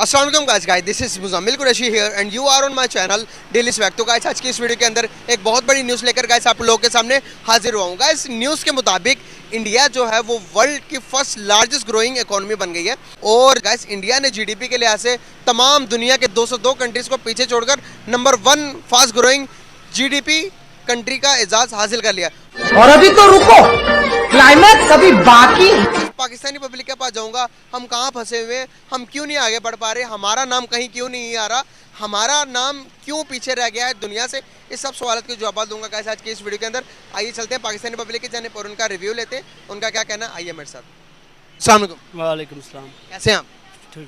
अस्सलाम वालेकुम guys, this is Muzammil Qureshi here and you are on my channel daily swag. तो guys आज की इस वीडियो के अंदर एक बहुत बड़ी न्यूज़ लेकर गाइस आप लोगों के सामने हाजिर हुआ हूँ। गाइस न्यूज़ के मुताबिक इंडिया जो है वो वर्ल्ड की फर्स्ट लार्जेस्ट ग्रोइंग इकोनॉमी बन गई है और गाइस इंडिया ने जीडीपी के लिहाज से तमाम दुनिया के 202 कंट्रीज़ को पीछे छोड़कर number 1 fast growing GDP country का एजाज़ हासिल कर लिया। और अभी तो रुको, क्लाइमैक्स अभी बाकी। पाकिस्तानी पब्लिक के पास जाऊंगा, हम कहाँ फंसे हुए हैं, हम क्यों नहीं आगे बढ़ पा रहे, हमारा नाम कहीं क्यों नहीं आ रहा, हमारा नाम क्यों पीछे रह गया है दुनिया से, इस सब सवाल के जवाब दूंगा गाइस आज की इस वीडियो के अंदर। आइए चलते हैं पाकिस्तानी पब्लिक की जानिब और उनका रिव्यू लेते हैं, उनका क्या कहना है, आइए मेरे साथ। अस्सलाम वालेकुम। वालेकुम सलाम। कैसे हैं आप?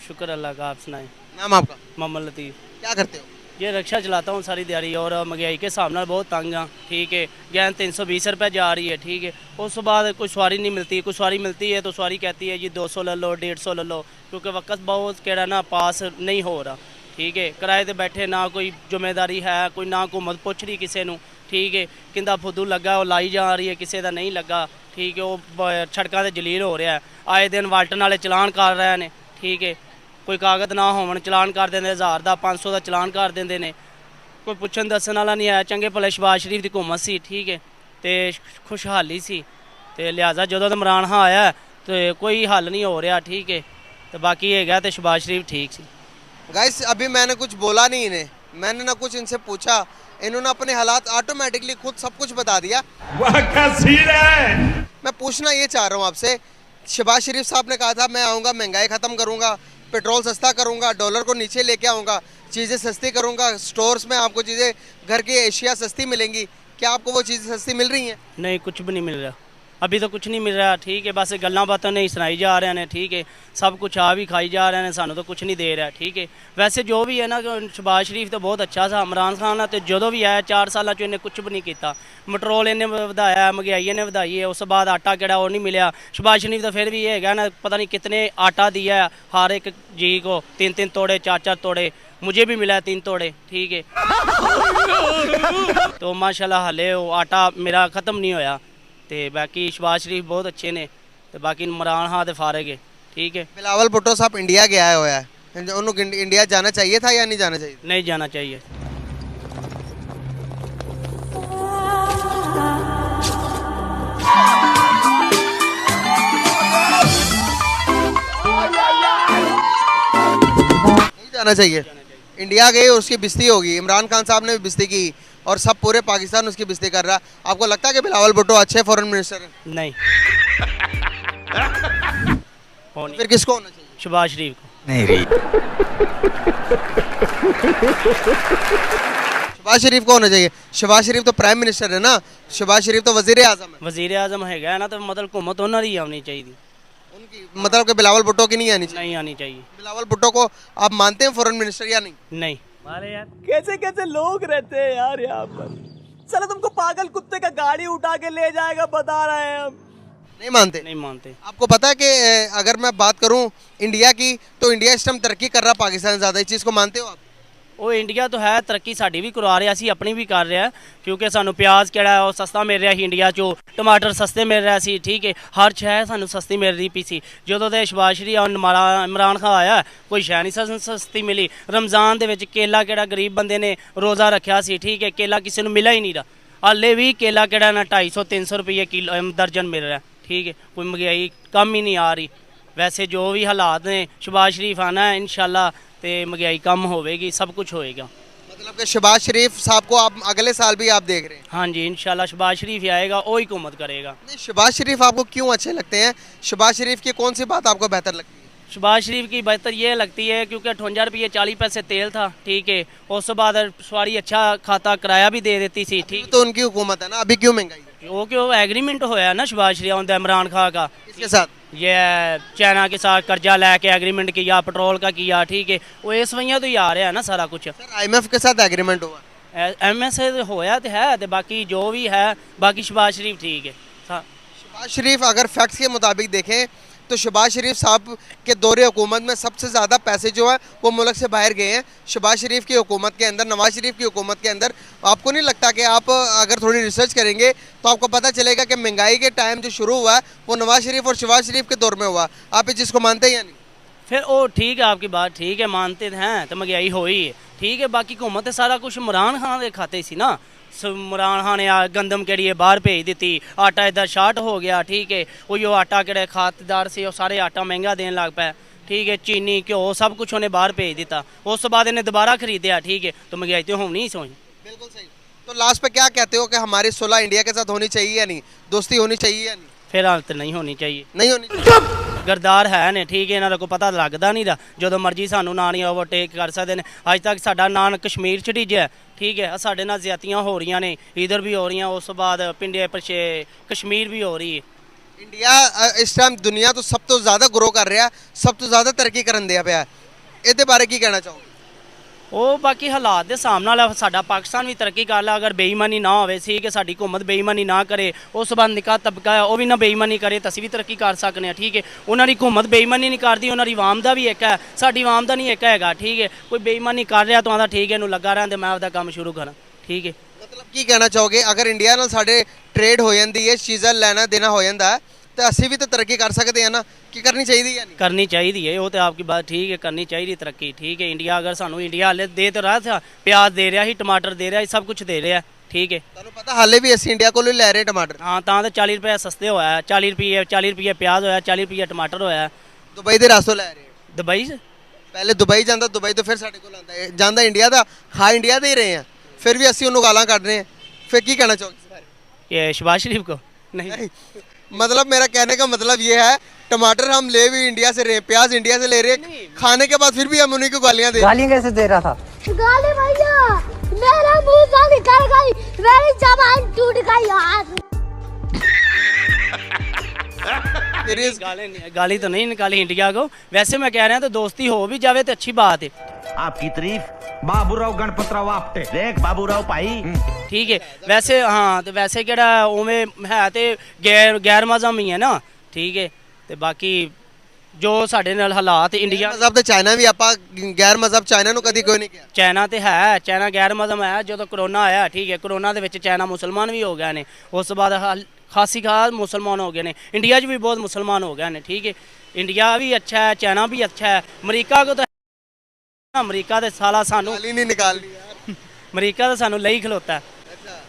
शुक्र अल्लाह का, आप सुनाएं। नाम आपका? मोहम्मद लतीफ़। क्या करते हो? ये रिक्शा चलाता हूँ सारी दिहाड़ी और महंगाई के हिसाब नाल बहुत तंग हाँ, ठीक है। गैन 320 रुपये जा रही है, ठीक है। उस बाद कोई सवारी नहीं मिलती, कोई सवारी मिलती है तो सवारी कहती है जी 200 ले लो, 150 ले लो, क्योंकि वक्त बहुत केड़ा ना पास नहीं हो रहा, ठीक है। किराए ते बैठे ना कोई जिम्मेदारी है, कोई ना हुकूमत पुछ रही किसी को, ठीक है। किंदा फुदू लगा वो लाई जा रही है, किसी का नहीं लगा, ठीक है। वो सड़कों से जलील हो रहा है, आए दिन वाल्टन वाले चलान कर रहे हैं, ठीक है। कोई कागज ना होवन चलान कर देंगे, 1000 का 500 का चलान कर देंगे ने, कोई पुछन दसन वाला नहीं आया। चंगे भले शहबाज शरीफ की हुकूमत सी, ठीक है, तो खुशहाली सी, तो लिहाजा जो इमरान खान आया तो कोई हल नहीं हो रहा, ठीक है। तो बाकी है तो शहबाज शरीफ ठीक सी। गाइस अभी मैंने कुछ बोला नहीं इन्हें, मैंने ना कुछ इनसे पूछा, इन्होंने अपने हालात ऑटोमेटिकली खुद सब कुछ बता दिया। मैं पूछना ये चाह रहा हूँ आपसे, शहबाज शरीफ साहब ने कहा था मैं आऊँगा महंगाई ख़त्म करूँगा, पेट्रोल सस्ता करूँगा, डॉलर को नीचे लेके आऊँगा, चीज़ें सस्ती करूँगा, स्टोर्स में आपको चीज़ें घर की एशिया सस्ती मिलेंगी। क्या आपको वो चीज़ें सस्ती मिल रही हैं? नहीं, कुछ भी नहीं मिल रहा, अभी तो कुछ नहीं मिल रहा, ठीक है। बस गल्लां बातें नहीं सुनाई जा रहे हैं, ठीक है। सब कुछ आ भी खाई जा रहे हैं, सानू तो कुछ नहीं दे रहा, ठीक है। वैसे जो भी है ना, शहबाज शरीफ तो बहुत अच्छा सा, इमरान खान तो जो भी आया 4 साल इन्हें कुछ भी नहीं किया। पेट्रोल इन्हें वधाया, महंगाई ने वधाई है, उस बाद आटा केड़ा वो नहीं मिला। शहबाज शरीफ तो फिर भी ये है ना, पता नहीं कितने आटा दिया है हर एक जी को, 3-3 तोड़े 4-4 तोड़े, मुझे भी मिला है 3 तोड़े, ठीक है। तो माशाल्लाह हले वो आटा मेरा ख़त्म नहीं होया। तो बाकी शहबाज शरीफ बहुत अच्छे ने, तो बाकी इमरान खान तो फारग है, ठीक है। बिलावल भुट्टो साहब इंडिया गया हुआ है, उन्होंने इंडिया जाना चाहिए था या नहीं जाना चाहिए? नहीं जाना चाहिए। नहीं जाना चाहिए। इंडिया गए और उसकी बिस्ती होगी, इमरान खान साहब ने भी बिस्ती की और सब पूरे पाकिस्तान उसकी बिस्ती कर रहा। आपको लगता है कि बिलावल भुट्टो अच्छे फॉरेन मिनिस्टर हैं? नहीं। फिर किसको होना चाहिए? शहबाज शरीफ को। नहीं रही। शहबाज शरीफ को होना चाहिए। शहबाज शरीफ तो प्राइम मिनिस्टर है ना, शहबाज शरीफ तो वजीर आजम है। वजीर आजम है ना, तो मतलब हुकूमत उन्होंने ही आनी चाहिए, उनकी मतलब कि बिलावल भुट्टो की नहीं आनी चाहिए? नहीं आनी चाहिए। बिलावल भुट्टो को आप मानते हैं फॉरेन मिनिस्टर या नहीं? नहीं। अरे यार कैसे कैसे लोग रहते हैं यार यहाँ पर। चलो तुमको पागल कुत्ते का गाड़ी उठा के ले जाएगा, बता रहे हैं हम। नहीं मानते? नहीं मानते। आपको पता है कि अगर मैं बात करूं इंडिया की, तो इंडिया इस टाइम तरक्की कर रहा पाकिस्तान से ज़्यादा, इस चीज़ को मानते हो आप? वो इंडिया तो है, तरक्की साड़ी भी करवा रहा, असी अपनी भी कर रहा है, क्योंकि सानू प्याज केड़ा है वो सस्ता मिल रहा है इंडिया चो, टमाटर सस्ते मिल रहा सी, ठीक है। हर शह सानू सस्ती मिल रही पी सी। जो तो शहबाज शरीफ और इमरान खान आया कोई शह नहीं सस्ती मिली। रमज़ान दे केला केड़ा गरीब बंदे ने रोज़ा रखा सी, ठीक है, केला किसी को मिला ही नहीं रहा। हाले भी केला केड़ा ना 250-300 रुपये किलो दर्जन मिल रहा है, ठीक है। कोई महंगाई कम ही नहीं आ रही। वैसे जो भी हालात ने, शहबाज शरीफ आना है इंशाल्लाह, तो महंगाई कम होगी, सब कुछ होएगा। मतलब कि शहबाज शरीफ साहब को आप अगले साल भी आप देख रहे हैं? हाँ जी, इंशाल्लाह शहबाज शरीफ ही आएगा, वही हुकूमत करेगा। नहीं, शहबाज शरीफ आपको क्यों अच्छे लगते हैं? शहबाज शरीफ की कौन सी बात आपको बेहतर लगती है? शहबाज शरीफ की बेहतर ये लगती है क्योंकि 58 रुपये 40 पैसे तेल था, ठीक है। उस बाद सवारी अच्छा खाता, किराया भी दे देती थी, ठीक। तो उनकी हुकूमत है ना, अभी क्यों महंगाई है? वो क्यों एग्रीमेंट होया ना शहबाज शरीफ और इमरान खान का, किसके साथ? ये चाइना के साथ कर्जा लेके एग्रीमेंट किया, पेट्रोल का किया, ठीक है। वो इस वजह तो ही आ रहा है ना सारा कुछ। सर IMF के साथ एग्रीमेंट हुआ? MS होया तो है, तो बाकी जो भी है, बाकी शहबाज शरीफ ठीक है। शहबाज शरीफ अगर फैक्ट्स के मुताबिक देखें तो शहबाज शरीफ साहब के दौरे हुकूमत में सबसे ज़्यादा पैसे जो है वो मुल्क से बाहर गए हैं। शहबाज शरीफ की हुकूमत के अंदर, नवाज शरीफ की हुकूमत के अंदर, आपको नहीं लगता कि आप अगर थोड़ी रिसर्च करेंगे तो आपको पता चलेगा कि महंगाई के टाइम जो शुरू हुआ है वो नवाज शरीफ और शहबाज शरीफ के दौर में हुआ? आप इस चीज़ को मानते हैं या नहीं? फिर वो ठीक है, आपकी बात ठीक है, मानते हैं तो महंगाई हो ही है, ठीक है। बाकी हुकूमत तो सारा कुछ इमरान खान के खाते सी ना। इमरान खान ने गंदम केड़ी बाहर भेज दी, आटा इधर शार्ट हो गया, ठीक है। वो आटा केड़े खातेदार से सारे आटा महंगा देने लग पाया, ठीक है। चीनी घ्यो सब कुछ उन्हें बाहर भेज दिता, उस बाद इन्हें दोबारा खरीदया, ठीक है। तो महंगाई तो होनी ही सोई। बिल्कुल सही। तो लास्ट पे क्या कहते हो कि हमारी सुलह इंडिया के साथ होनी चाहिए या नहीं, दोस्ती होनी चाहिए या नहीं? फिलहाल तो नहीं होनी चाहिए, नहीं होनी चाहिए। गरदार है ने, ठीक है। इन्होंने को पता लगता नहीं रहा, जो मर्जी सानू ना नहीं ओवरटेक कर सकते हैं। अज तक साडा नान कश्मीर च डिज्या, ठीक है। साढ़े नाल ज्यादतियां हो रही ने, इधर भी हो रही, उस बाद पिंडे पिछे कश्मीर भी हो रही है। इंडिया इस टाइम दुनिया तो सब तो ज़्यादा ग्रो कर रहा है, सब तो ज़्यादा तरक्की करन दिया पिया, ਇਹਦੇ बारे की कहना चाहोगे? ਉਹ ਬਾਕੀ ਹਾਲਾਤ ਦੇ ਹਿਸਾਬ ਨਾਲ ਸਾਡਾ ਪਾਕਿਸਤਾਨ ਵੀ ਤਰੱਕੀ ਕਰ ਲਾ, ਅਗਰ ਬੇਈਮਾਨੀ ਨਾ ਹੋਵੇ ਸੀ ਕਿ ਸਾਡੀ ਹੁਕੂਮਤ ਬੇਈਮਾਨੀ ਨਾ ਕਰੇ, ਉਸ ਤੋਂ ਬਾਅਦ ਨਿੱਕਾ ਤਬਕਾ ਹੈ ਉਹ ਵੀ ਨਾ ਬੇਈਮਾਨੀ ਕਰੇ ਤਾਂ ਅਸੀਂ ਵੀ ਤਰੱਕੀ ਕਰ ਸਕਨੇ ਹਾਂ, ਠੀਕ ਹੈ। ਉਹਨਾਂ ਦੀ ਹੁਕੂਮਤ ਬੇਈਮਾਨੀ ਨਹੀਂ ਕਰਦੀ, ਉਹਨਾਂ ਦੀ ਆਵਾਮ ਦਾ ਵੀ ਇੱਕ ਹੈ, ਸਾਡੀ ਆਵਾਮ ਦਾ ਨਹੀਂ ਇੱਕ ਹੈਗਾ, ਠੀਕ ਹੈ। ਕੋਈ ਬੇਈਮਾਨੀ ਕਰ ਰਿਹਾ ਤਾਂ ਆਂਦਾ ਠੀਕ ਹੈ ਇਹਨੂੰ ਲੱਗਾ ਰਹਿਣ ਤੇ ਮੈਂ ਆਪਦਾ ਕੰਮ ਸ਼ੁਰੂ ਕਰਾਂ, ਠੀਕ ਹੈ। मतलब की कहना चाहोगे अगर इंडिया ਨਾਲ ਸਾਡੇ ट्रेड हो ਜਾਂਦੀ है, चीज़ां ਲੈਣਾ देना हो ਜਾਂਦਾ है तो ਅਸੀਂ ਵੀ ਤਾਂ ਤਰੱਕੀ ਕਰ ਸਕਦੇ ਹਾਂ ਨਾ, ਕੀ ਕਰਨੀ ਚਾਹੀਦੀ ਹੈ? ਨਹੀਂ करनी चाहिए है, वो तो आपकी बात ठीक है, करनी चाहिए तरक्की, ठीक है। इंडिया अगर सानू इंडिया हाले दे तो रहा था, प्याज दे रहा ही, टमाटर दे रहा ही, सब कुछ दे रहा, ठीक है। ਤੁਹਾਨੂੰ ਪਤਾ ਹਾਲੇ ਵੀ ਅਸੀਂ ਇੰਡੀਆ ਕੋਲੋਂ ਲੈ ਰਹੇ ਟਮਾਟਰ। हाँ तो 40 रुपये सस्ते होया, 40 रुपये प्याज होया, 40 रुपये टमाटर होया। ਦੁਬਈ ਦੇ ਰਾਸਤੋਂ ਲੈ ਰਹੇ। दुबई से ਪਹਿਲੇ ਦੁਬਈ ਜਾਂਦਾ, ਦੁਬਈ ਤੋਂ ਫਿਰ ਸਾਡੇ ਕੋਲ ਆਉਂਦਾ ਹੈ, ਜਾਂਦਾ ਇੰਡੀਆ ਦਾ, ਖਾ ਇੰਡੀਆ ਦੇ ਹੀ ਰਹੇ ਆ, ਫਿਰ ਵੀ ਅਸੀਂ ਉਹਨੂੰ ਗਾਲਾਂ ਕੱਢ ਰਹੇ ਹਾਂ। ਫਿਰ ਕੀ ਕਹਿਣਾ ਚਾਹੋਗੇ ਇਸ ਬਾਰੇ? ये शहबाज शरीफ को नहीं, नहीं, मतलब मेरा कहने का मतलब ये है, टमाटर हम ले भी इंडिया से रहे हैं, प्याज इंडिया से ले रहे हैं, खाने के बाद फिर भी हम उन्हीं को गालियां दे। गालियां कैसे दे रहा था? गाली भैया मेरा मुंह से निकल गई, मेरी जबान टूट गई यार। गाली तो नहीं निकाली इंडिया को, वैसे मैं कह रहा हूँ तो दोस्ती हो भी जावे तो अच्छी बात है। आपकी तारीफ बाबूराव गणपतराव आपटे देख बाबूराव भाई, ठीक है। वैसे हाँ तो वैसे केड़ा उमें है तो गैर मजहब ही है ना, ठीक है। तो बाकी जो साढ़े नाल हालात इंडिया मजहब तो चाइना भी आप गैर मजहब चाइना ਨੂੰ ਕਦੀ ਕੋਈ ਨਹੀਂ ਕਿਹਾ। चाइना तो है, चाइना गैर मजहब है। जो कोरोना आया, ठीक है, कोरोना ਦੇ ਵਿੱਚ चाइना मुसलमान भी हो गए ने, उस बाद खासी खास मुसलमान हो गए ने, इंडिया भी बहुत मुसलमान हो गए ने, ठीक है। इंडिया भी अच्छा है, चाइना भी अच्छा है। अमरीका को तो अमरीका ਦੇ ਸਾਲਾ ਸਾਨੂੰ गाली नहीं निकालनी यार। अमरीका तो ਸਾਨੂੰ ਲਈ ਖਲੋਤਾ ਹੈ।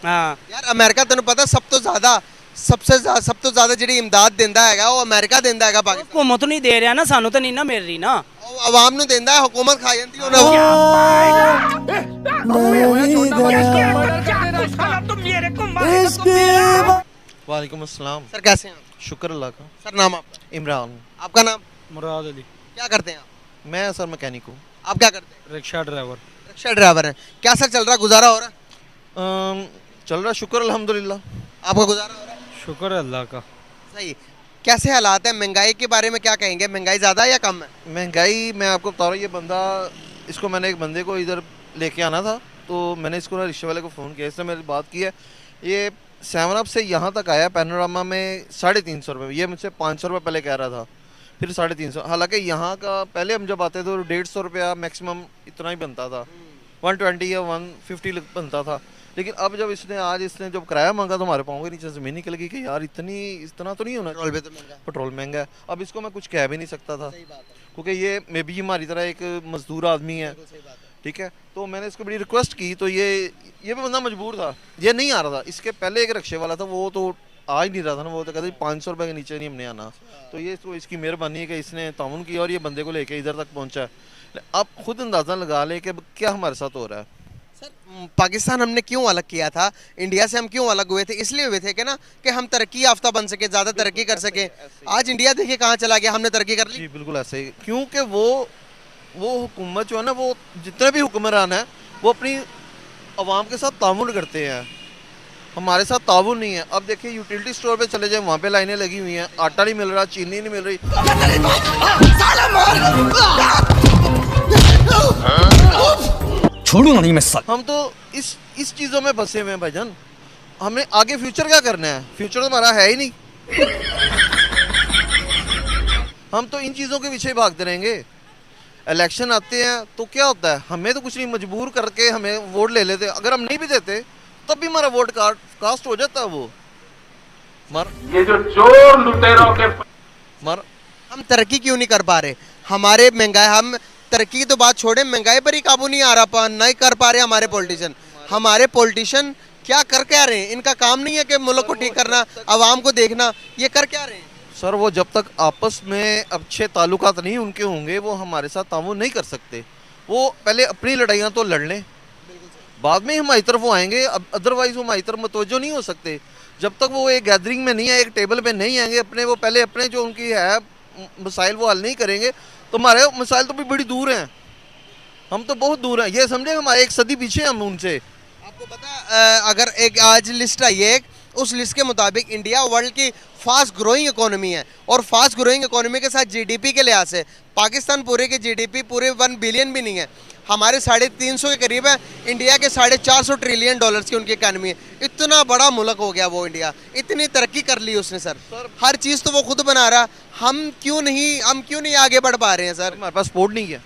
हाँ यार अमेरिका ਤੈਨੂੰ ਪਤਾ ਸਭ ਤੋਂ ਜ਼ਿਆਦਾ ਜਿਹੜੀ ਇਮਦਾਦ ਦਿੰਦਾ ਹੈਗਾ ਉਹ ਅਮਰੀਕਾ ਦਿੰਦਾ ਹੈਗਾ ਪਾਕਿਸਤਾਨ। हुकूमत नहीं दे रहा ना, सानू तो नहीं ना मिल रही ना। ਉਹ ਆਵਾਮ ਨੂੰ ਦਿੰਦਾ ਹੈ, ਹੁਕੂਮਤ ਖਾ ਜਾਂਦੀ ਉਹਨਾਂ ਨੂੰ। वालेकुम अस्सलाम। सर कैसे हैं आप? शुक्र अल्लाह का। सर नाम आपका? इमरान। आपका नाम? मुराद अली, क्या करते हैं आप? मैं सर मैकेनिक हूँ। आप क्या करते हैं? Rickshaw driver. रिक्शा ड्राइवर हैं। क्या सर चल रहा, गुजारा हो रहा है? चल रहा शुक्र अल्हम्दुलिल्लाह। आपका गुजारा हो रहा है? शुक्र है अल्लाह का। सही। कैसे हालात है, महंगाई के बारे में क्या कहेंगे? महंगाई ज़्यादा है या कम है? महंगाई मैं आपको बता रहा हूँ, ये बंदा इसको मैंने एक बंदे को इधर लेके आना था, तो मैंने इसको ना रिक्शे वाले को फ़ोन किया, इससे मेरी बात की है। ये 7 अप से यहाँ तक आया पैनोरामा में 350 रुपये, ये मुझसे 500 रुपये पहले कह रहा था, फिर 350। हालांकि यहाँ का पहले हम जब आते थे तो 150 रुपया मैक्सिमम इतना ही बनता था, 120 या 150 बनता था। लेकिन अब जब इसने जब किराया मांगा तो हमारे पाँव के नीचे ज़मीन निकल गई कि यार इतना तो नहीं होना। पेट्रोल भी तो महंगा है। पेट्रोल महंगा है। अब इसको मैं कुछ कह भी नहीं सकता था, क्योंकि ये मे भी हमारी तरह एक मजदूर आदमी है, ठीक है। तो मैंने इसको बड़ी रिक्वेस्ट की, तो ये भी बंदा मजबूर था, ये नहीं आ रहा था। इसके पहले एक रिक्शे वाला था, वो तो आ ही नहीं रहा था ना, वो तो कहते 500 रुपये के नीचे नहीं हमने आना। तो ये इसको इसकी मेहरबानी है कि इसने ताउन किया और ये बंदे को लेके इधर तक पहुंचा है। अब खुद अंदाज़ा लगा ले कि क्या हमारे साथ हो रहा है। सर पाकिस्तान हमने क्यों अलग किया था इंडिया से? हम क्यों अलग हुए थे? इसलिए हुए थे कि ना कि हम तरक्की याफ्ता बन सके, ज़्यादा तरक्की कर सके। आज इंडिया देखिए कहाँ चला गया, हमने तरक्की कर ली। जी बिल्कुल ऐसे ही, क्योंकि वो हुकूमत जो है ना, वो जितने भी हुक्मरान हैं वो अपनी आवाम के साथ ताउन करते हैं, हमारे साथ ताउन नहीं है। अब देखिए यूटिलिटी स्टोर पे चले जाए, वहाँ पे लाइनें लगी हुई हैं, आटा नहीं मिल रहा, चीनी नहीं मिल रही। छोड़ूंगा नहीं मैं साल। हम तो इस चीज़ों में फंसे हुए हैं भाईजान। हमें आगे फ्यूचर क्या करना है? फ्यूचर तो हमारा है ही नहीं। हम तो इन चीज़ों के पीछे भागते रहेंगे। इलेक्शन आते हैं तो क्या होता है, हमें तो कुछ नहीं, मजबूर करके हमें वोट ले लेते। अगर हम नहीं भी देते तब भी हमारा वोट कास्ट हो जाता है। वो मर ये जो चोर लुटेरों के मर हम तरक्की क्यों नहीं कर पा रहे? हमारे महंगाई, हम तरक्की की तो बात छोड़े, महंगाई पर ही काबू नहीं आ रहा, नहीं कर पा रहे हमारे पॉलिटिशियन। हमारे पॉलिटिशियन क्या कर क्या रहे हैं? इनका काम नहीं है कि मुल्क को ठीक करना, आवाम को देखना, ये कर क्या रहे हैं? सर वो जब तक आपस में अच्छे ताल्लुकात नहीं उनके होंगे वो हमारे साथ ताउन नहीं कर सकते। वो पहले अपनी लड़ाइयाँ तो लड़ लें, बाद में हमारी तरफ वो आएंगे, अदरवाइज वो हमारी तरफ मुतवज्जो नहीं हो सकते। जब तक वो एक गैदरिंग में नहीं है, एक टेबल पे नहीं आएंगे, अपने वो पहले अपने जो उनकी है मसाइल वो हल नहीं करेंगे, तो हमारे मसाइल तो भी बड़ी दूर हैं, हम तो बहुत दूर हैं। ये समझे हमारे एक सदी पीछे हम उनसे। आपको पता अगर एक आज लिस्ट आई है, उस लिस्ट के मुताबिक इंडिया वर्ल्ड की फास्ट ग्रोइंग इकोनॉमी है, और फास्ट ग्रोइंग इकोनॉमी के साथ जीडीपी के लिहाज से पाकिस्तान पूरे की जीडीपी पूरे 1 बिलियन भी नहीं है, हमारे 350 के करीब है, इंडिया के 450 ट्रिलियन डॉलर्स की उनकी इकानमी है। इतना बड़ा मुल्क हो गया वो इंडिया, इतनी तरक्की कर ली उसने सर, हर चीज़ तो वो खुद बना रहा, हम क्यों नहीं आगे बढ़ पा रहे हैं सर? हमारे पास सपोर्ट नहीं है,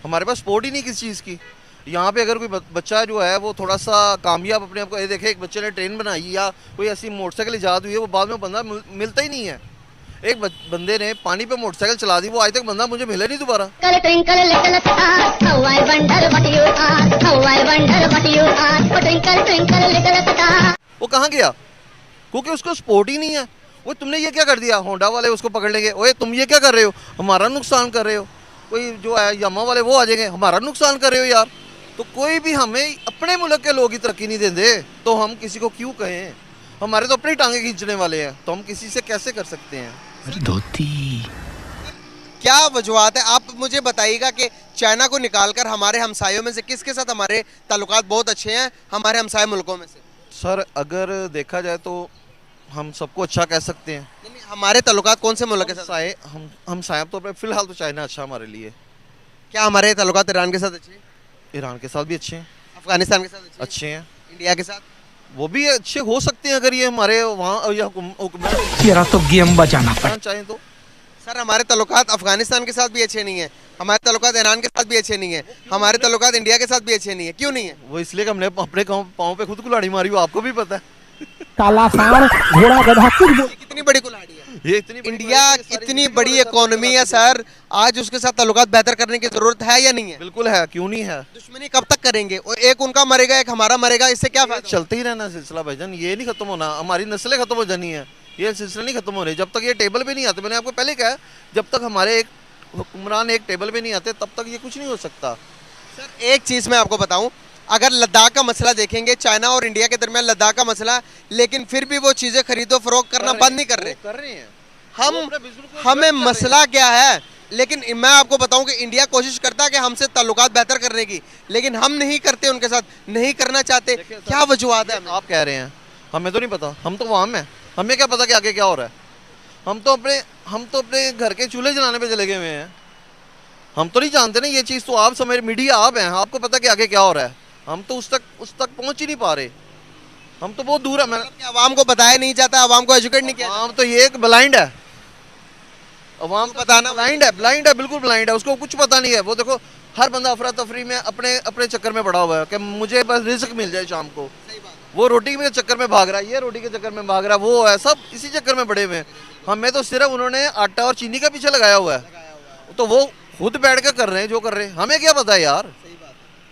हमारे पास सपोर्ट ही नहीं किसी चीज़ की। यहाँ पे अगर कोई बच्चा जो है वो थोड़ा सा कामयाब अपने आप को, ये देखे एक बच्चे ने ट्रेन बनाई या कोई ऐसी मोटरसाइकिल ईजाद हुई है, वो बाद में बंदा मिलता ही नहीं है। एक बंदे ने पानी पे मोटरसाइकिल चला दी, वो आज तक बंदा मुझे मिला नहीं दोबारा। वो कहाँ गया? क्योंकि उसको सपोर्ट ही नहीं है। वो तुमने ये क्या कर दिया, होंडा वाले उसको पकड़ लेंगे, ओए तुम ये क्या कर रहे हो, हमारा नुकसान कर रहे हो। कोई जो है यामा वाले वो आ जाएंगे, हमारा नुकसान कर रहे हो यार। तो कोई भी हमें अपने मुल्क के लोग ही तरक्की नहीं देंगे, तो हम किसी को क्यों कहें? हमारे तो अपनी टांगे खींचने वाले हैं, तो हम किसी से कैसे कर सकते हैं? क्या वजूहत है? आप मुझे बताइएगा कि चाइना को निकालकर हमारे हमसायों में से किसके साथ हमारे ताल्लुकात बहुत अच्छे हैं, हमारे हमसाय मुल्कों में से? सर अगर देखा जाए तो हम सबको अच्छा कह सकते हैं। नहीं, हमारे ताल्लुकात कौन से मुल्क के साथ? हम साहब तो फिलहाल तो चाइना अच्छा हमारे लिए। क्या हमारे ताल्लुकात ईरान के साथ अच्छे हैं? ईरान के साथ भी अच्छे हैं, अफगानिस्तान के साथ अच्छे हैं, इंडिया के साथ वो भी अच्छे हो सकते हैं अगर ये हमारे वहाँ तेरा तो गेम बजाना पड़ा। चाहें तो। सर हमारे ताल्लुकात अफगानिस्तान के साथ भी अच्छे नहीं है, हमारे ताल्लुकात ईरान के साथ भी अच्छे नहीं है, हमारे ताल्लुकात इंडिया के साथ भी अच्छे नहीं है। क्यों नहीं है? वो इसलिए कि हमने अपने पाँव पे खुद कुल्हाड़ी मारी, वो आपको भी पता है। काला सांड घोड़ा गधा कुछ बोल। कितनी बड़ी कुल्हाड़ी है ये इतनी इंडिया, इतनी बड़ी इकोनॉमी है सर, आज उसके साथ ताल्लुकात बेहतर करने की जरूरत है या नहीं है? बिल्कुल है, क्यों नहीं है। दुश्मनी कब तक करेंगे? और एक उनका मरेगा एक हमारा मरेगा, इससे क्या फायदा? चलते ही रहना सिलसिला भाईजान, ये नहीं खत्म होना, हमारी नस्लें खत्म हो जानी है, ये सिलसिला नहीं खत्म हो रही जब तक ये टेबल पे नहीं आते। मैंने आपको पहले कहा, जब तक हमारे एक हुक्मरान एक टेबल पे नहीं आते तब तक ये कुछ नहीं हो सकता। सर एक चीज़ मैं आपको बताऊं, अगर लद्दाख का मसला देखेंगे, चाइना और इंडिया के दरमियान लद्दाख का मसला, लेकिन फिर भी वो चीज़ें खरीदो फरोख्त करना बंद नहीं कर रहे हैं। हमें मसला क्या है? लेकिन मैं आपको बताऊं कि इंडिया कोशिश करता है कि हमसे ताल्लुकात बेहतर करने की, लेकिन हम नहीं करते, उनके साथ नहीं करना चाहते। क्या वजूहत है? आप कह रहे हैं, हमें तो नहीं पता, हम तो वहाँ में, हमें क्या पता कि आगे क्या हो रहा है। हम तो अपने घर के चूल्हे जलाने पे चले गए हुए हैं, हम तो नहीं जानते ना ये चीज़। तो आप समझ, मीडिया आप हैं, आपको पता कि आगे क्या हो रहा है। हम तो उस तक पहुँच ही नहीं पा रहे, हम तो बहुत दूर है। मतलब आवाम को बताया नहीं जाता, आवाम को एजुकेट नहीं किया। आवाम तो ये एक ब्लाइंड है, अवाम बताना ब्लाइंड है, बिल्कुल ब्लाइंड है, उसको कुछ पता नहीं है। वो देखो हर बंदा अफरा तफरी में अपने चक्कर में पड़ा हुआ है कि मुझे बस रिस्क मिल जाए शाम को। वो रोटी के चक्कर में भाग रहा है, ये रोटी के चक्कर में भाग रहा है, वो है सब इसी चक्कर में पड़े हुए हैं। हमें तो सिर्फ उन्होंने आटा और चीनी का पीछे लगाया हुआ है, तो वो खुद बैठ कर रहे हैं जो कर रहे हैं, हमें क्या पता है यार।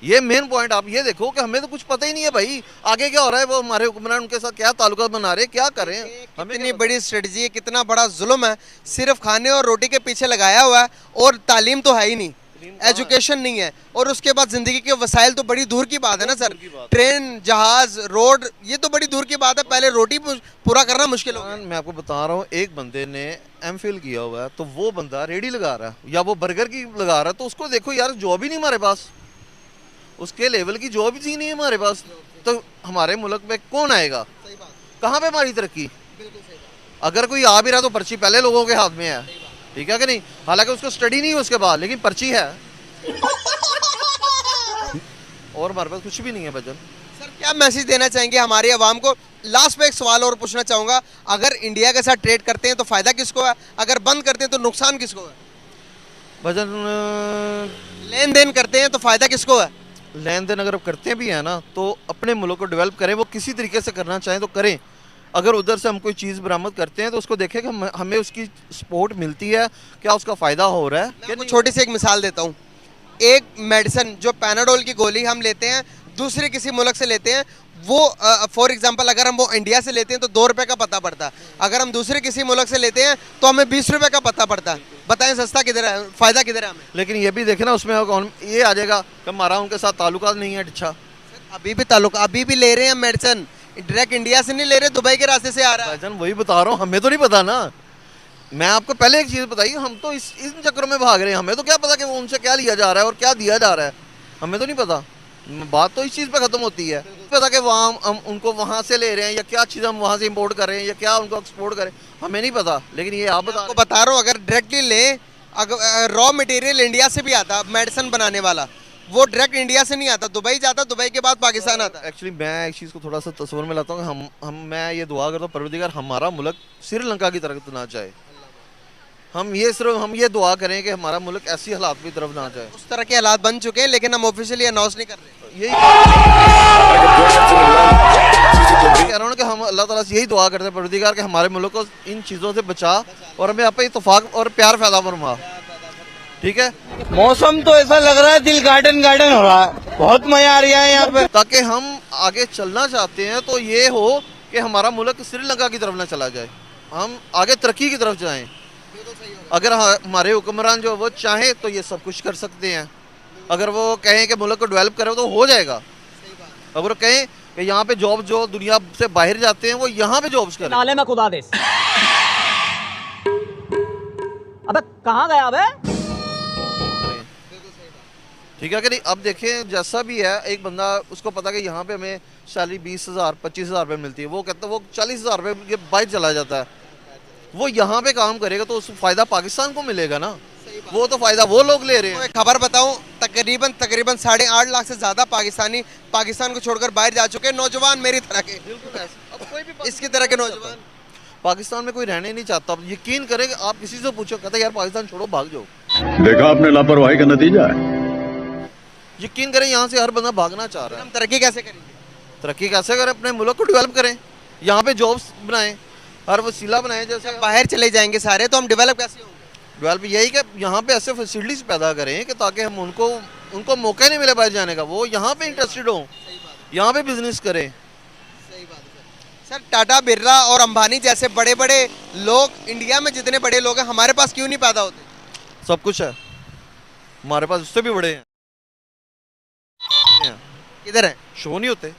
ये मेन पॉइंट आप ये देखो कि हमें तो कुछ पता ही नहीं है भाई आगे क्या हो रहा है। वो हमारे हुक्मरान उनके साथ क्या ताल्लुकात बना रहे, क्या कर रहे हैं। हमें इतनी बड़ी स्ट्रेटजी है, कितना बड़ा जुल्म है, सिर्फ खाने और रोटी के पीछे लगाया हुआ है, और तालीम तो है ही नहीं, एजुकेशन नहीं है, और उसके बाद जिंदगी के वसाइल तो बड़ी दूर की बात है ना सर। ट्रेन, जहाज, रोड, ये तो बड़ी दूर की बात है, पहले रोटी पूरा करना मुश्किल हो गया। मैं आपको बता रहा हूँ, एक बंदे ने एमफिल किया हुआ है, तो वो बंदा रेडी लगा रहा है या वो बर्गर की लगा रहा है, तो उसको देखो यार, जॉब ही नहीं हमारे पास, उसके लेवल की जॉब ही नहीं है हमारे पास, तो हमारे मुल्क में कौन आएगा? कहाँ पे हमारी तरक्की? अगर कोई आ भी रहा तो पर्ची पहले लोगों के हाथ में है, ठीक है कि नहीं? हालांकि उसको स्टडी नहीं है उसके बाद, लेकिन पर्ची है, और हमारे पास कुछ भी नहीं है। भजन सर क्या मैसेज देना चाहेंगे हमारी आवाम को? लास्ट में एक सवाल और पूछना चाहूँगा, अगर इंडिया के साथ ट्रेड करते हैं तो फ़ायदा किसको है, अगर बंद करते हैं तो नुकसान किसको है? भजन लेन देन करते हैं तो फ़ायदा किसको है? लेन देन अगर करते भी हैं ना, तो अपने मुल्क को डेवलप करें, वो किसी तरीके से करना चाहें तो करें, अगर उधर से हम कोई चीज़ बरामद करते हैं तो उसको देखें कि हमें उसकी सपोर्ट मिलती है, क्या उसका फ़ायदा हो रहा है। मैं आपको छोटी सी एक मिसाल देता हूँ। एक मेडिसिन जो पैनाडोल की गोली हम लेते हैं दूसरे किसी मुल्क से लेते हैं, वो फॉर एग्जांपल अगर हम वो इंडिया से लेते हैं तो 2 रुपए का पता पड़ता है, अगर हम दूसरे किसी मुल्क से लेते हैं तो हमें 20 रुपए का पता पड़ता है। बताएं सस्ता किधर है, फायदा किधर है हमें? लेकिन ये भी देखे ना, उसमें ये आ जाएगा कि हमारा उनके साथ ताल्लुकात नहीं है। अच्छा, अभी भी ताल्लुक, अभी भी ले रहे हैं मेडिसिन, डायरेक्ट इंडिया से नहीं ले रहे, दुबई के रास्ते से आ रहा है। भाईजान वही बता रहा हूँ, हमें तो नहीं पता ना। मैं आपको पहले एक चीज़ बताई, हम तो इन चक्करों में भाग रहे हैं। हमें तो क्या पता कि वो उनसे क्या लिया जा रहा है और क्या दिया जा रहा है, हमें तो नहीं पता। बात तो इस चीज़ पे ख़त्म होती है। पता कि वहाँ हम उनको वहाँ से ले रहे हैं या क्या चीज़ हम वहाँ से इंपोर्ट कर रहे हैं या क्या उनको एक्सपोर्ट करें, हमें नहीं पता। लेकिन ये आप बता रहा हूँ, अगर डायरेक्टली लें, अगर रॉ मटेरियल इंडिया से भी आता, मेडिसिन बनाने वाला वो डायरेक्ट इंडिया से नहीं आता, दुबई जाता, दुबई के बाद पाकिस्तान आता। एक्चुअली मैं एक चीज़ को थोड़ा सा तस्वीर में लाता हूँ कि मैं ये दुआ करता हूँ परवरदिगार हमारा मुल्क श्रीलंका की तरफ ना जाए। हम ये दुआ करें कि हमारा मुल्क ऐसी हालात की तरफ ना जाए। उस तरह के हालात बन चुके हैं लेकिन हम ऑफिशियली अनाउंस नहीं कर रहे। यही कह रहा हूँ कि हम अल्लाह ताला से यही दुआ करते हैं परवरदिगार कि हमारे मुल्क को इन चीज़ों से बचा और हमें आप इत्तेफाक और प्यार फैला फरमा। ठीक है, मौसम तो ऐसा लग रहा है दिल गार्डन गार्डन हो रहा है, बहुत मजा आ रहा है यहाँ पे। ताकि हम आगे चलना चाहते हैं तो ये हो कि हमारा मुल्क श्रीलंका की तरफ ना चला जाए, हम आगे तरक्की की तरफ जाएं। अगर हमारे हुक्मरान जो वो चाहें तो ये सब कुछ कर सकते हैं। अगर वो कहें कि मुल्क को डेवलप करें तो हो जाएगा। अगर वो कहें कि यहाँ पे जॉब जो दुनिया से बाहर जाते हैं वो यहाँ पे जॉब्स करें। नाले में खुदा दे। अबे कहाँ गया अबे? ठीक है कि नहीं? अब देखें जैसा भी है, एक बंदा उसको पता कि यहाँ पे हमें सैलरी 20,000 25,000 रुपये मिलती है, वो कहता है वो 40,000 रुपये बाहर चला जाता है। वो यहाँ पे काम करेगा तो उसको फायदा पाकिस्तान को मिलेगा ना, वो तो फायदा वो लोग ले रहे हैं। एक खबर बताऊं, तकरीबन 8.5 लाख से ज्यादा पाकिस्तानी पाकिस्तान को छोड़कर बाहर जा चुके हैं, नौजवान मेरी तरह के। अब कोई भी इसकी तरह के नौजवान पाकिस्तान में कोई रहने नहीं चाहता। अब यकीन करें कि आप किसी से पूछो, कहते यार पाकिस्तान छोड़ो भाग जाओ। देखा आपने लापरवाही का नतीजा है। यकीन करें यहाँ से हर बंदा भागना चाह रहा है। हम तरक्की कैसे करेंगे? तरक्की कैसे करें? अपने मुल्क को डेवलप करें, यहाँ पे जॉब्स बनाएं, हर वसीला बनाएं। जैसे बाहर चले जाएंगे सारे तो हम डेवलप कैसे होंगे? डेवलप यही कि यहाँ पे ऐसे फैसिलिटीज पैदा करें कि ताकि हम उनको मौका नहीं मिले बाहर जाने का, वो यहाँ पे इंटरेस्टेड हो, यहाँ पे बिजनेस करें। सही बात है सर। टाटा, बिरला और अंबानी जैसे बड़े बड़े लोग, इंडिया में जितने बड़े लोग हैं, हमारे पास क्यों नहीं पैदा होते? सब कुछ है हमारे पास, उससे भी बड़े हैं। किधर है? शो नहीं होते।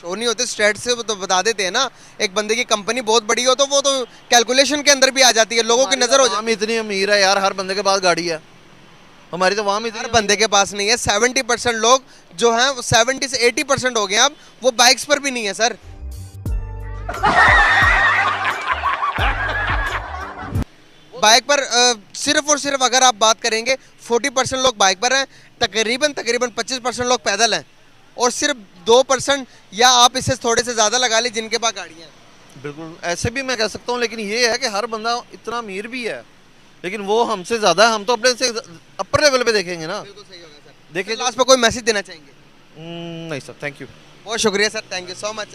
शो नहीं होते, स्टेट से वो तो बता देते हैं ना। एक बंदे की कंपनी बहुत बड़ी हो तो वो तो कैलकुलेशन के अंदर भी आ जाती है, लोगों की नजर हो जाती है। हम इतनी अमीर है यार, हर बंदे के पास गाड़ी है, हमारी तो वहाँ हर बंदे के पास नहीं है। 70% लोग जो हैं, 70 से 80% हो गए अब, वो बाइक्स पर भी नहीं है सर। बाइक पर सिर्फ और सिर्फ अगर आप बात करेंगे 40% लोग बाइक पर हैं, तकरीबन 25% लोग पैदल हैं, और सिर्फ 2% या आप इससे थोड़े से ज़्यादा लगा लें जिनके पास गाड़ियाँ हैं। बिल्कुल ऐसे भी मैं कह सकता हूँ। लेकिन ये है कि हर बंदा इतना अमीर भी है, लेकिन वो हमसे ज़्यादा है। हम तो अपने से अपर लेवल पे देखेंगे ना। बिल्कुल सही होगा सर। देखिए लास्ट पे कोई मैसेज देना चाहेंगे? नहीं सर, थैंक यू। बहुत शुक्रिया sir, thank you so much.